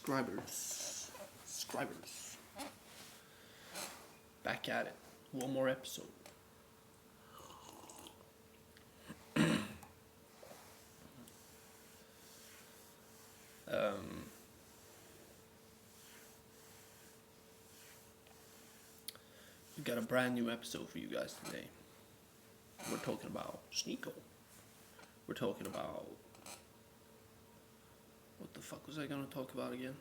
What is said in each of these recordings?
Scribers. Back at it. One more episode. We got a brand new episode for you guys today. We're talking about sneako. We're talking about... What the fuck was I gonna talk about again?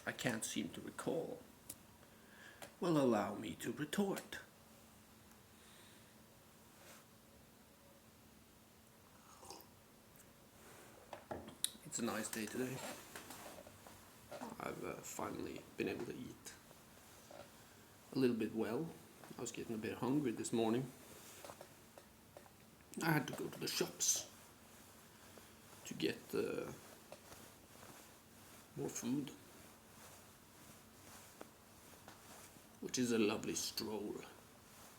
I can't seem to recall. Well, allow me to retort. It's a nice day today. I've finally been able to eat a little bit well. I was getting a bit hungry this morning. I had to go to the shops to get more food, which is a lovely stroll.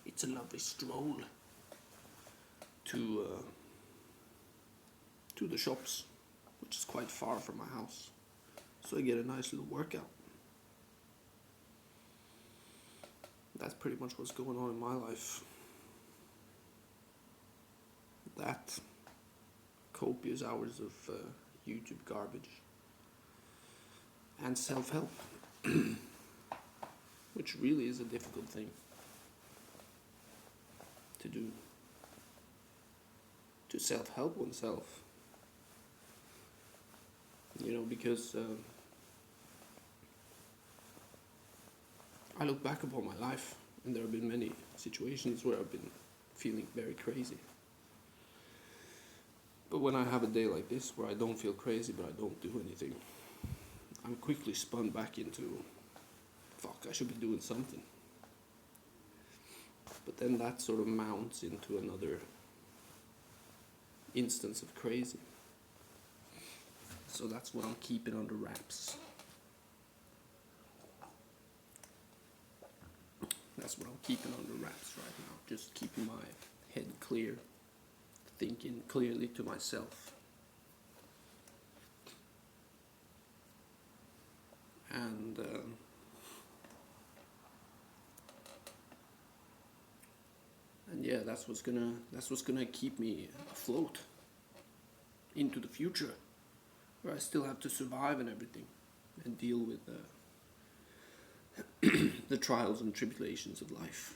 It's a lovely stroll to the shops, which is quite far from my house, so I get a nice little workout. That's pretty much what's going on in my life. That, copious hours of YouTube garbage, and self-help, which really is a difficult thing to do, to self-help oneself, you know, because I look back upon my life and there have been many situations where I've been feeling very crazy. But when I have a day like this where I don't feel crazy but I don't do anything, I'm quickly spun back into, fuck, I should be doing something. But then that sort of mounts into another instance of crazy. So that's what I'm keeping under wraps. That's what I'm keeping under wraps right now. Just keeping my head clear. Thinking clearly to myself. And yeah, that's what's gonna keep me afloat into the future, where I still have to survive and everything, and deal with the trials and tribulations of life.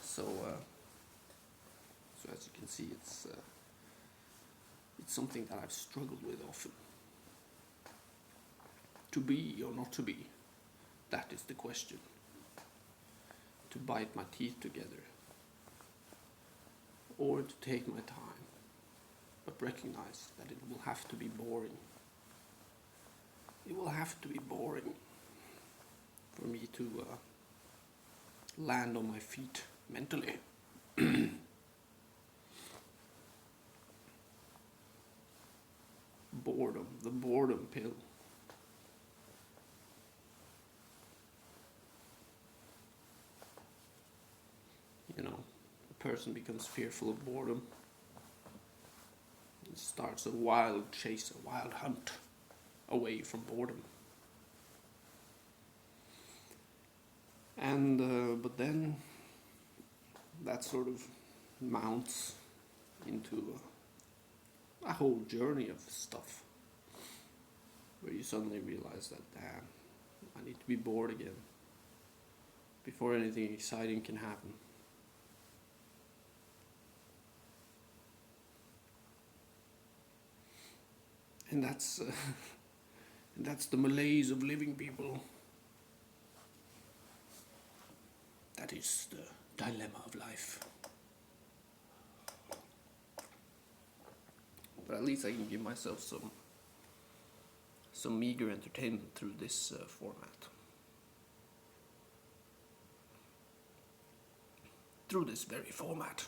So as you can see, it's something that I've struggled with often. To be or not to be, that is the question. To bite my teeth together, or to take my time, but recognize that it will have to be boring. It will have to be boring for me to land on my feet mentally. Boredom, the boredom pill. You know, a person becomes fearful of boredom. It starts a wild chase, a wild hunt away from boredom. And but then that sort of mounts into a whole journey of stuff where you suddenly realize that, damn, I need to be bored again before anything exciting can happen. And that's the malaise of living, people. That is the dilemma of life. But at least I can give myself some meager entertainment through this format. Through this very format,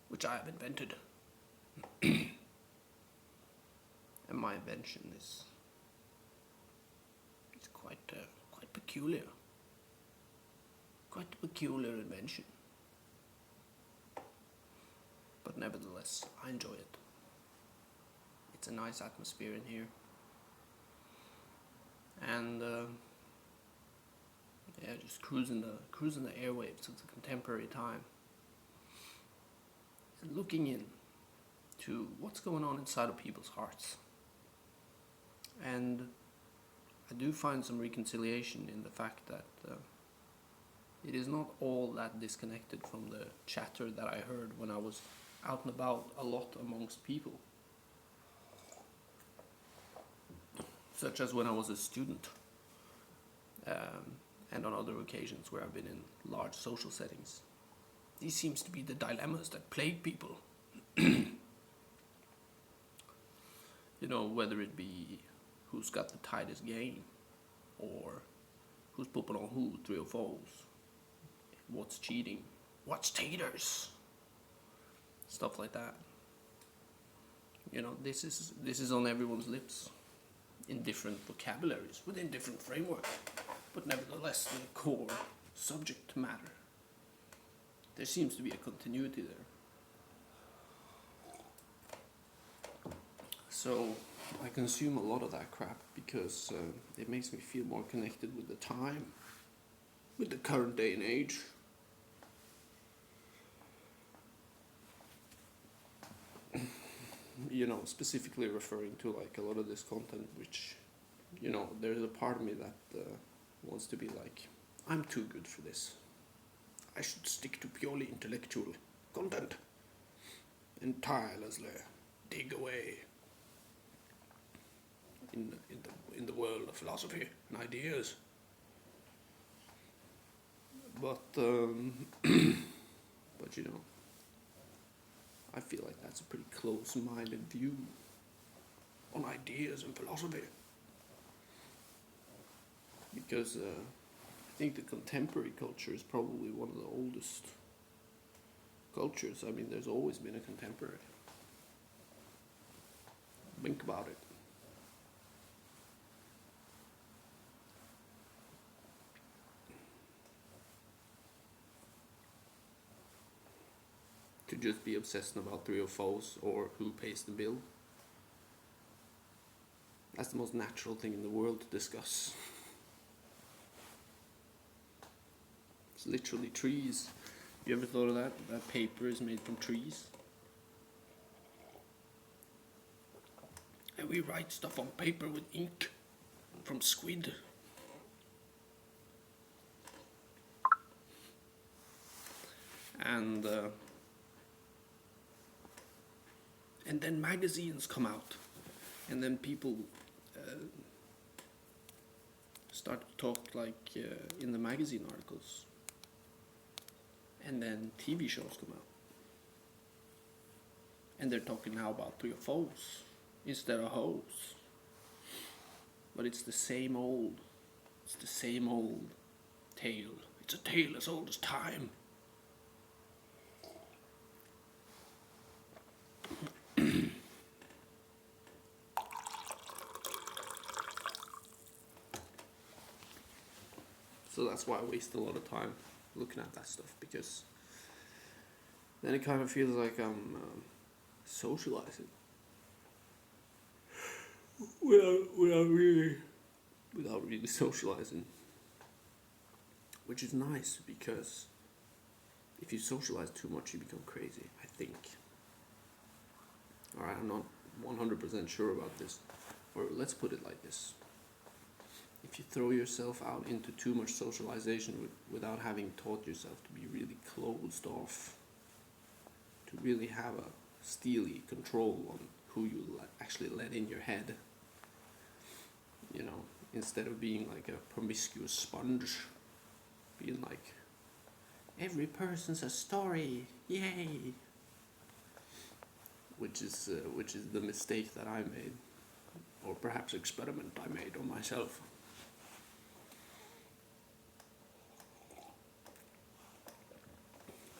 which I have invented. And my invention is quite peculiar. Quite a peculiar invention. But nevertheless, I enjoy it. It's a nice atmosphere in here. And yeah, just cruising the airwaves of the contemporary time. And looking in to what's going on inside of people's hearts. And I do find some reconciliation in the fact that it is not all that disconnected from the chatter that I heard when I was out and about a lot amongst people. Such as when I was a student, and on other occasions where I've been in large social settings. These seems to be the dilemmas that plague people. You know, whether it be who's got the tightest game, or who's pooping on who, 3 or 4s, what's cheating, what's taters, stuff like that. You know, this is on everyone's lips, in different vocabularies, within different frameworks, but nevertheless the core subject matter. There seems to be a continuity there. So I consume a lot of that crap because it makes me feel more connected with the time, with the current day and age. You know, specifically referring to like a lot of this content, which, you know, there's a part of me that wants to be like, I'm too good for this. I should stick to purely intellectual content and tirelessly dig away in the world of philosophy and ideas. But but you know, I feel like that's a pretty close-minded view on ideas and philosophy. Because I think the contemporary culture is probably one of the oldest cultures. I mean, there's always been a contemporary. Think about it. To just be obsessed about 3 or 4s or who pays the bill. That's the most natural thing in the world to discuss. It's literally trees. You ever thought of that? That paper is made from trees? And we write stuff on paper with ink from squid. And then magazines come out, and then people start to talk like in the magazine articles, and then TV shows come out, and they're talking now about 3 or 4s instead of hoes. But it's the same old tale. It's a tale as old as time. So that's why I waste a lot of time looking at that stuff, because then it kind of feels like I'm socializing without really socializing, which is nice, because if you socialize too much you become crazy, I think. Alright, I'm not 100% sure about this, or let's put it like this. If you throw yourself out into too much socialization without having taught yourself to be really closed off, to really have a steely control on who you actually let in your head, you know, instead of being like a promiscuous sponge, being like, every person's a story, yay, which is the mistake that I made, or perhaps experiment I made on myself.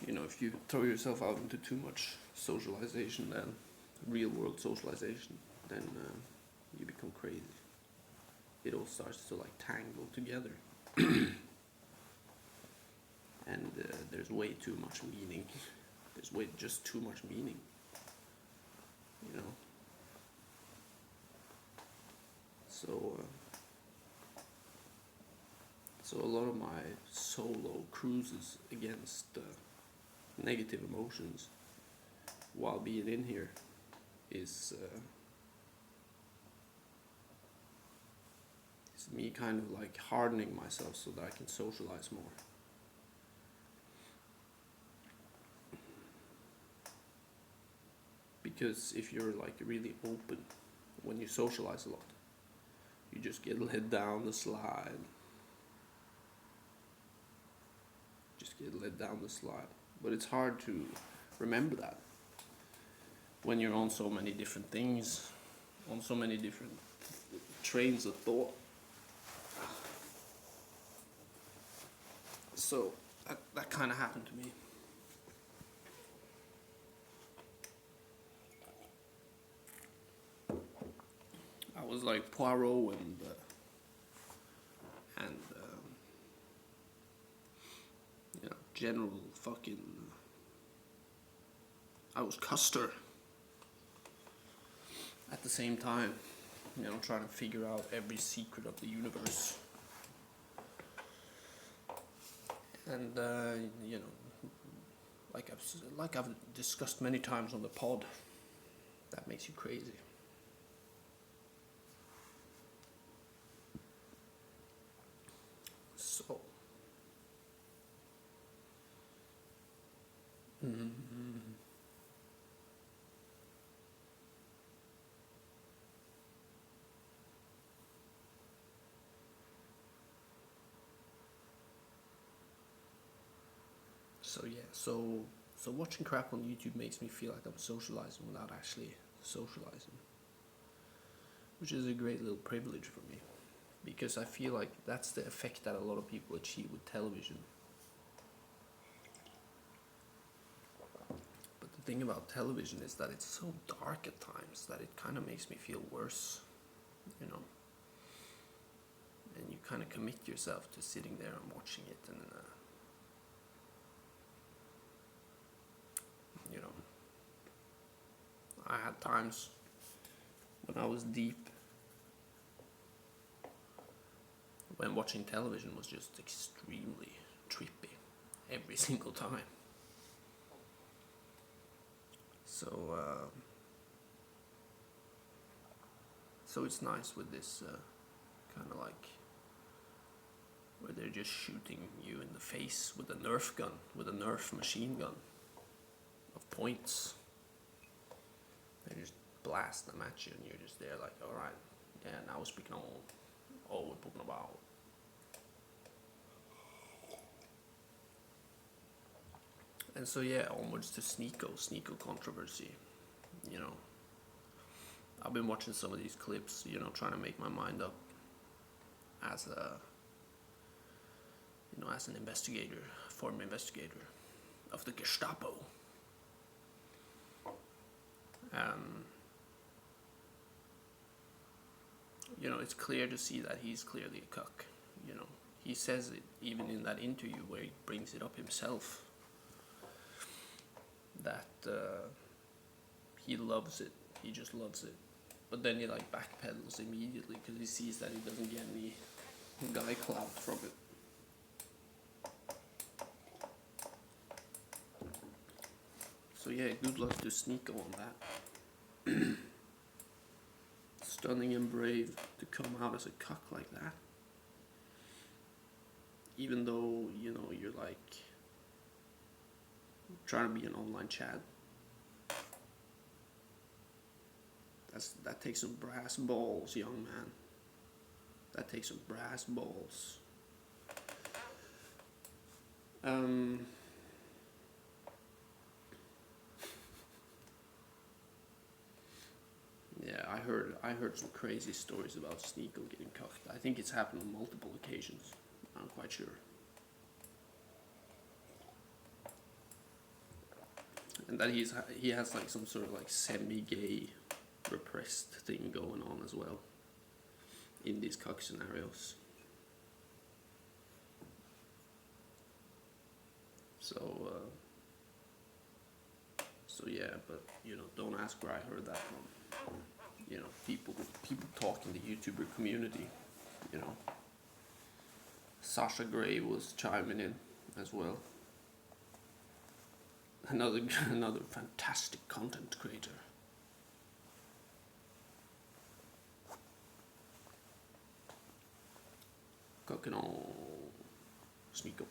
You know, if you throw yourself out into too much socialization, then real world socialization, then you become crazy. It all starts to like tangle together. And there's way too much meaning. There's just too much meaning, you know. So a lot of my solo cruises against negative emotions while being in here is me kind of like hardening myself so that I can socialize more. Because if you're like really open when you socialize a lot, you just get led down the slide. But it's hard to remember that when you're on so many different things, on so many different trains of thought. So that kind of happened to me. I was like Poirot and you know, General fucking. I was Custer at the same time, you know, trying to figure out every secret of the universe. And you know, like I've discussed many times on the pod, that makes you crazy. So. So yeah, so watching crap on YouTube makes me feel like I'm socializing without actually socializing, which is a great little privilege for me, because I feel like that's the effect that a lot of people achieve with television. But the thing about television is that it's so dark at times that it kind of makes me feel worse, you know. And you kind of commit yourself to sitting there and watching it, and you know, I had times when I was deep, when watching television was just extremely trippy every single time. So it's nice with this kind of like where they're just shooting you in the face with a Nerf gun, with a Nerf machine gun of points. They just blast them at you and you're just there like, alright, yeah, now we're speaking on all we're talking about. And so yeah, onwards to sneako controversy, you know. I've been watching some of these clips, you know, trying to make my mind up as a, you know, as an investigator, former investigator of the Gestapo. You know, it's clear to see that he's clearly a cuck, you know. He says it even in that interview where he brings it up himself, that he loves it, he just loves it. But then he like backpedals immediately because he sees that he doesn't get any guy clout from it. So yeah, good luck to Sneako on that. Stunning and brave to come out as a cuck like that. Even though, you know, you're like trying to be an online Chad. That takes some brass balls, young man. That takes some brass balls. Yeah, I heard some crazy stories about Sneako getting cucked. I think it's happened on multiple occasions. I'm quite sure. And that he has like some sort of like semi-gay repressed thing going on as well in these cuck scenarios. So yeah, but don't ask where I heard that from. People talk in the YouTuber community. Sasha Gray was chiming in as well. Another fantastic content creator. Cooking on sneako.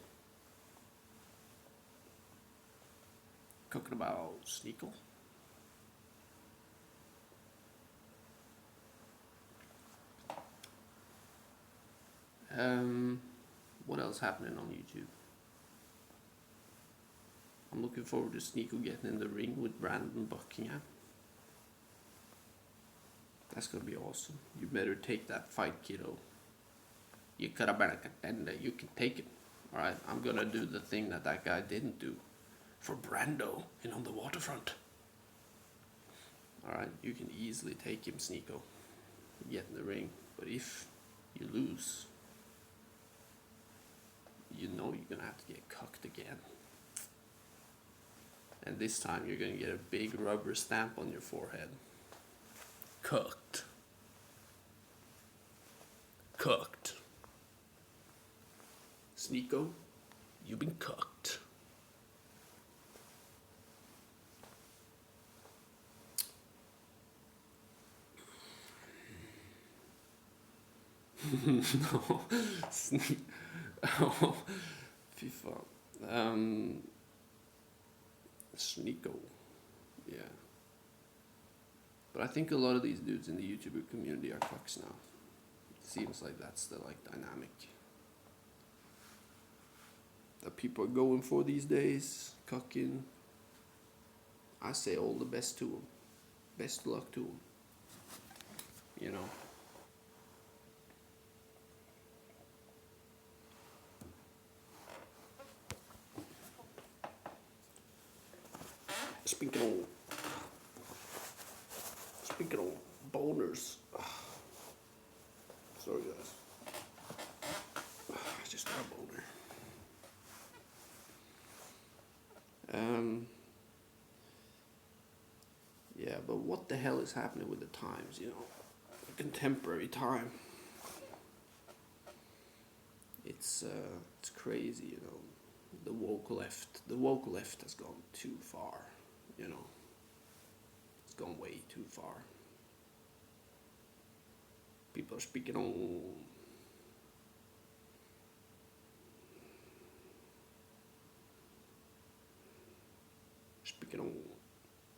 Cooking about sneako. What else happening on YouTube? I'm looking forward to Sneako getting in the ring with Brandon Buckingham. That's gonna be awesome. You better take that fight, kiddo. You could have been a contender. You can take it. Alright, I'm gonna do the thing that guy didn't do for Brando in On the Waterfront. Alright, you can easily take him, Sneako. Get in the ring. But if you lose, you're gonna have to get cucked again. And this time you're gonna get a big rubber stamp on your forehead. Cooked. Cooked. Sneako, you've been cooked. No. Oh, FIFA. Sneako. Yeah. But I think a lot of these dudes in the YouTuber community are cucks now. It seems like that's the dynamic that people are going for these days. Cucking. I say all the best to them. Best luck to them. Speaking of boners. Sorry guys. I just got a boner. Yeah, but what the hell is happening with the times, the contemporary time? It's crazy, The woke left has gone too far, It's gone way too far. People are speaking on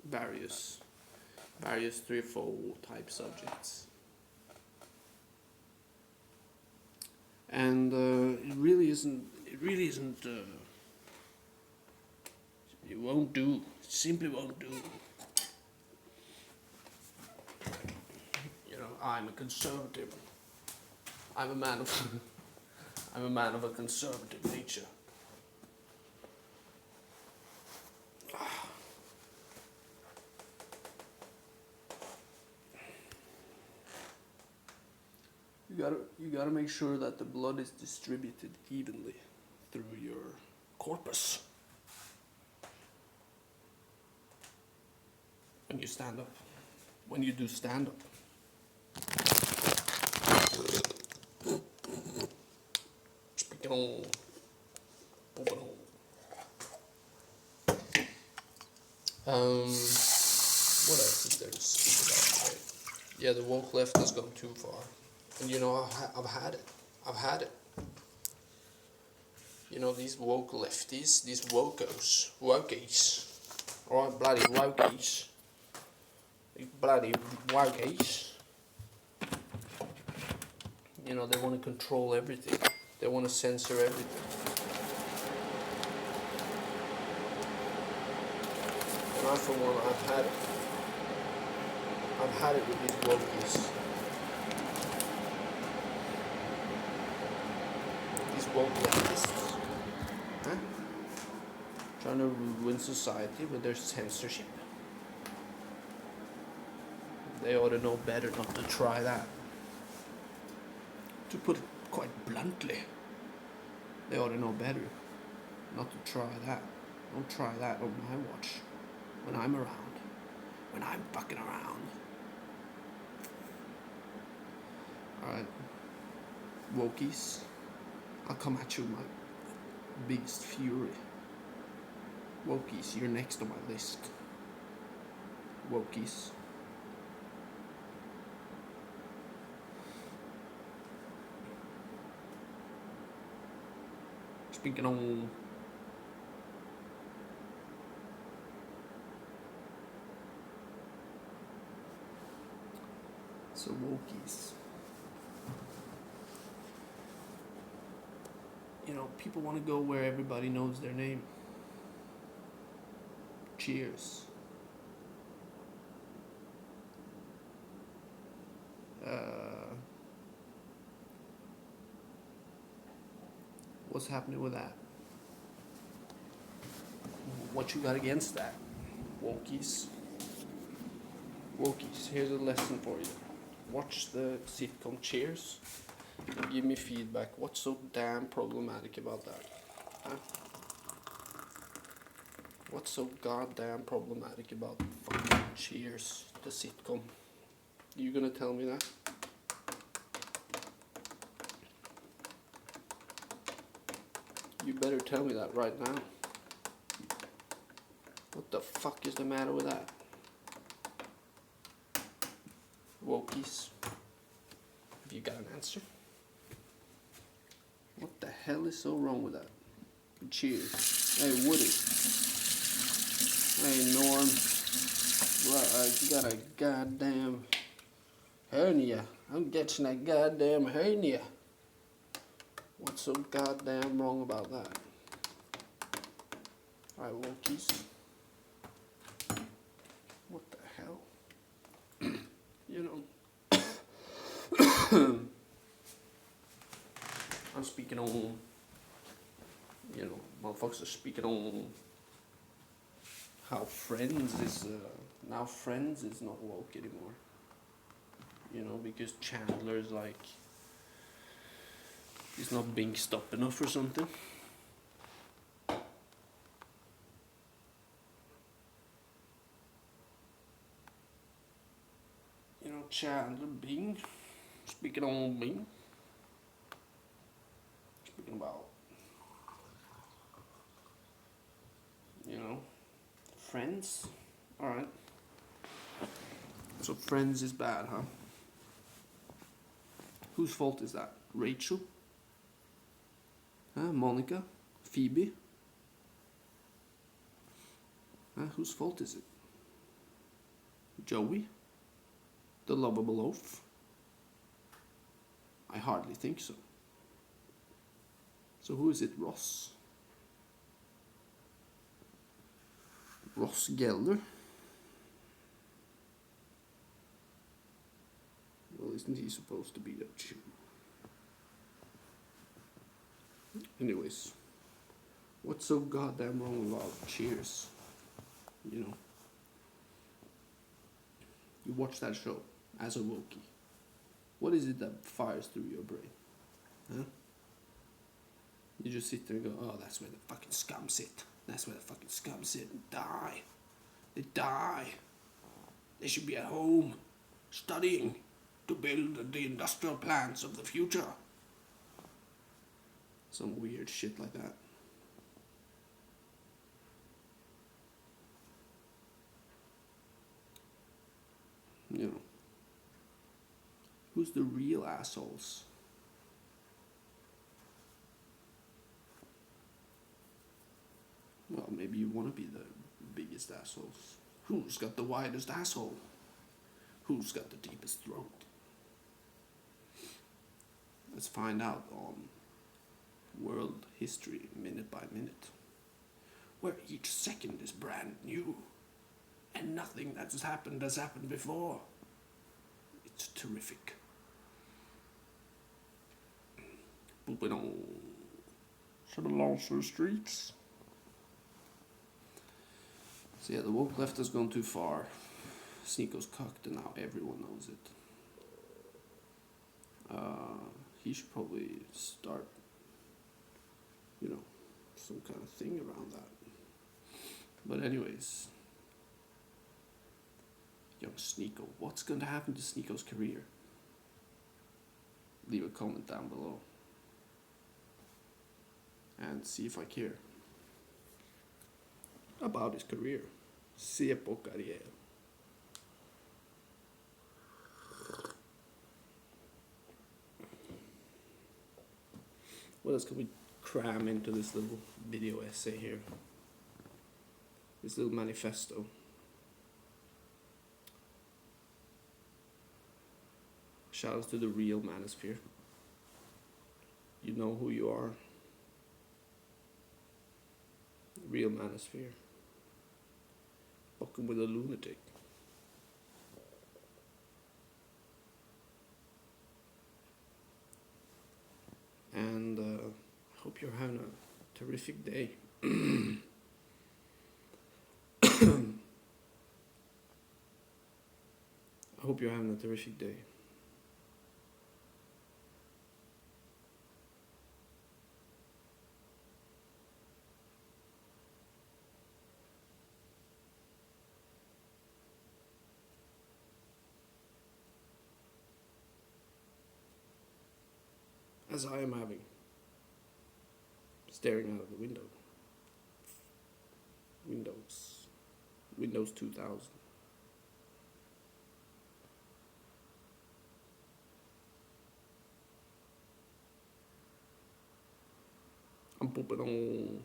various 3 or 4 type subjects, and it really isn't. It won't do. It simply won't do. I'm a conservative. I'm a man of a conservative nature. You gotta make sure that the blood is distributed evenly through your corpus when you stand up. When you do stand up. Speaking on open hole. What else is there to speak about today? Yeah, the woke left has gone too far. And I've had it. These woke lefties, these wokies, or bloody wokies, these bloody wokies. They want to control everything. They want to censor everything. And I, for one, I've had it with these wokies. Woke leftists, trying to ruin society with their censorship. They ought to know better not to try that. To put it quite bluntly, they ought to know better. Not to try that. Don't try that on my watch. When I'm around. When I'm fucking around. Alright. Wokies. I'll come at you with my biggest fury. Wokies, you're next on my list. Wokies. Speaking on so wokies. You know, people want to go where everybody knows their name. Cheers. What's happening with that? What you got against that? Wokies. Wokies, here's a lesson for you. Watch the sitcom Cheers and give me feedback. What's so damn problematic about that? Huh? What's so goddamn problematic about fucking Cheers, the sitcom? You gonna tell me that? You better tell me that right now. What the fuck is the matter with that? Wokies. Have you got an answer? What the hell is so wrong with that? Cheers. Hey, Woody. Hey, Norm. Right, you got a goddamn hernia. I'm getting that goddamn hernia. What's so goddamn wrong about that? Alright, Wokies. What the hell? You know, I'm speaking on, you know, motherfuckers are speaking on how Friends is, now Friends is not woke anymore. You know, because Chandler's like, he's not being stopped enough or something. You know, Chandler Bing, speaking on Bing, speaking about, you know, Friends. Alright. So Friends is bad, huh? Whose fault is that? Rachel? Monica? Phoebe? Whose fault is it? Joey? The lovable oaf? I hardly think so. So who is it? Ross? Ross Geller? Well, isn't he supposed to be a Jew? Anyways, what's so goddamn wrong about Cheers? You know, you watch that show as a Wookiee. What is it that fires through your brain? Huh? You just sit there and go, oh, that's where the fucking scum sit. That's where the fucking scum sit and die. They die. They should be at home, studying to build the industrial plants of the future. Some weird shit like that. You know, who's the real assholes? Well, maybe you want to be the biggest assholes. Who's got the widest asshole? Who's got the deepest throat? Let's find out on World History Minute by Minute, where each second is brand new and nothing that's happened has happened before. It's terrific. Moving on. Some Lancer streets. So yeah, the woke left has gone too far. Sneako's cocked and now everyone knows it. He should probably start, you know, some kind of thing around that. But anyways, young Sneako, what's going to happen to Sneako's career? Leave a comment down below and see if I care about his career. Se på karriär. What else can we cram into this little video essay here? This little manifesto. Shout out to the real manosphere. You know who you are. Real manosphere. Fucking with a lunatic. And I hope you're having a terrific day. I hope you're having a terrific day. As I am having, staring out of the window. Windows 2000. I'm pooping on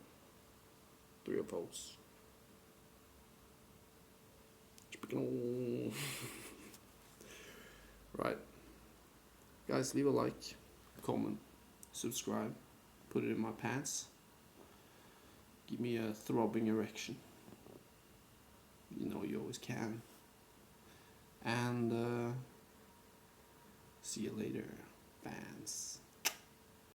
3 of those. Speaking on. Right. Guys, leave a like, comment, subscribe, put it in my pants. Give me a throbbing erection. You know you always can. And see you later, fans.